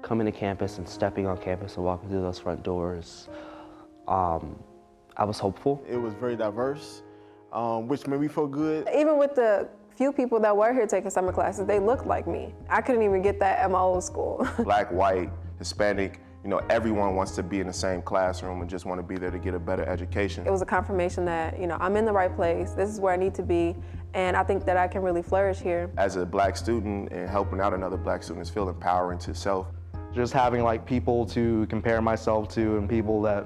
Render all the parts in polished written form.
coming to campus and stepping on campus and walking through those front doors, I was hopeful. It was very diverse, which made me feel good. Even with the few people that were here taking summer classes, they looked like me. I couldn't even get that at my old school. Black, white, Hispanic, you know, everyone wants to be in the same classroom and just want to be there to get a better education. It was a confirmation that, you know, I'm in the right place, this is where I need to be, and I think that I can really flourish here. As a black student and helping out another black student feels empowering to self. Just having like people to compare myself to and people that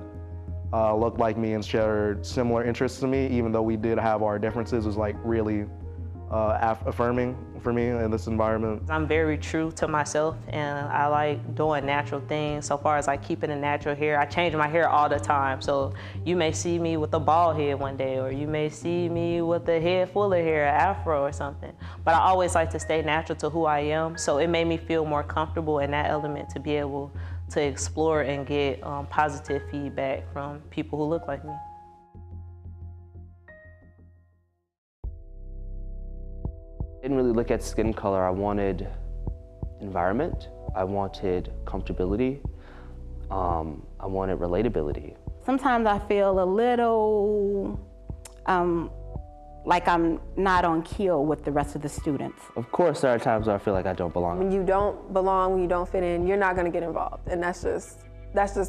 looked like me and shared similar interests to me, even though we did have our differences, was like really affirming for me in this environment. I'm very true to myself, and I like doing natural things. So far as like keeping the natural hair, I change my hair all the time. So you may see me with a bald head one day, or you may see me with a head full of hair, an afro or something. But I always like to stay natural to who I am. So it made me feel more comfortable in that element to be able to explore and get positive feedback from people who look like me. I didn't really look at skin color. I wanted environment, I wanted comfortability, I wanted relatability. Sometimes I feel a little like I'm not on keel with the rest of the students. Of course, there are times where I feel like I don't belong. When you don't belong, when you don't fit in, you're not gonna get involved, and that's just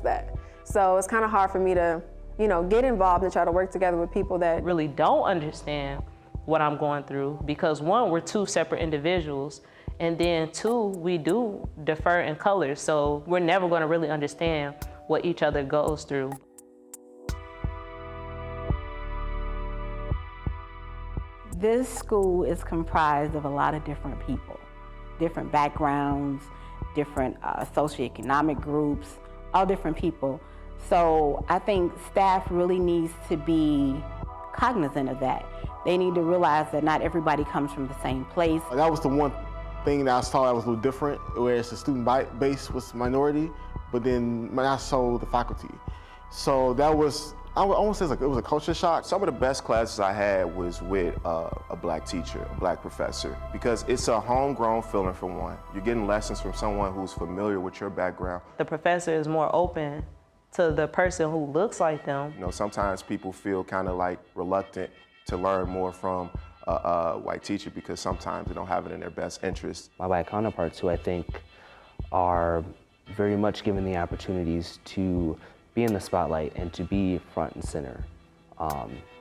that. So it's kind of hard for me to, you know, get involved and try to work together with people that really don't understand what I'm going through, because one, we're two separate individuals, and then two, we do differ in colors, so we're never gonna really understand what each other goes through. This school is comprised of a lot of different people, different backgrounds, different socioeconomic groups, all different people. So I think staff really needs to be cognizant of that. They need to realize that not everybody comes from the same place. That was the one thing that I saw that was a little different, whereas the student base was minority, but then not so the faculty. So that was, I would almost say it was a culture shock. Some of the best classes I had was with a black teacher, a black professor, because it's a homegrown feeling for one. You're getting lessons from someone who's familiar with your background. The professor is more open to the person who looks like them. You know, sometimes people feel kind of like reluctant to learn more from a white teacher because sometimes they don't have it in their best interest. My white counterparts, who I think are very much given the opportunities to be in the spotlight and to be front and center,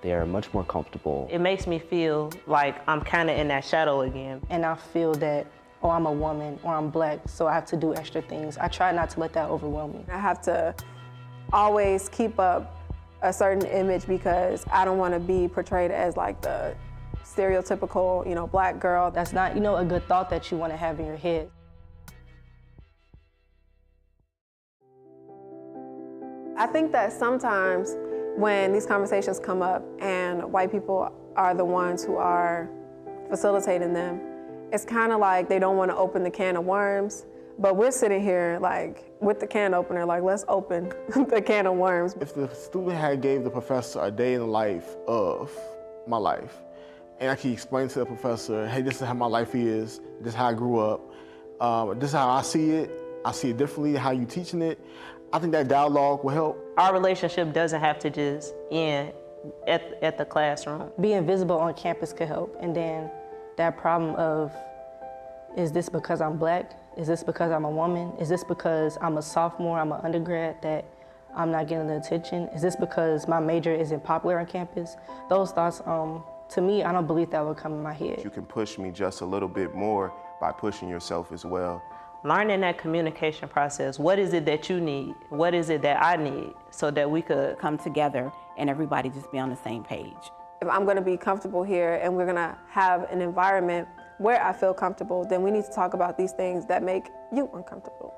they are much more comfortable. It makes me feel like I'm kind of in that shadow again. And I feel that, oh, I'm a woman or I'm black, so I have to do extra things. I try not to let that overwhelm me. I have to always keep up a certain image because I don't want to be portrayed as like the stereotypical, you know, black girl. That's not, you know, a good thought that you want to have in your head. I think that sometimes when these conversations come up and white people are the ones who are facilitating them, it's kind of like they don't want to open the can of worms, but we're sitting here like with the can opener, like let's open the can of worms. If the student had gave the professor a day in the life of my life, and I can explain to the professor, hey, this is how my life is, this is how I grew up, this is how I see it differently, how you teaching it, I think that dialogue will help. Our relationship doesn't have to just end at the classroom. Being visible on campus could help, and then that problem of, is this because I'm black? Is this because I'm a woman? Is this because I'm a sophomore, I'm an undergrad, that I'm not getting the attention? Is this because my major isn't popular on campus? Those thoughts, to me, I don't believe that would come in my head. You can push me just a little bit more by pushing yourself as well. Learning that communication process. What is it that you need? What is it that I need? So that we could come together and everybody just be on the same page. If I'm gonna be comfortable here and we're gonna have an environment where I feel comfortable, then we need to talk about these things that make you uncomfortable.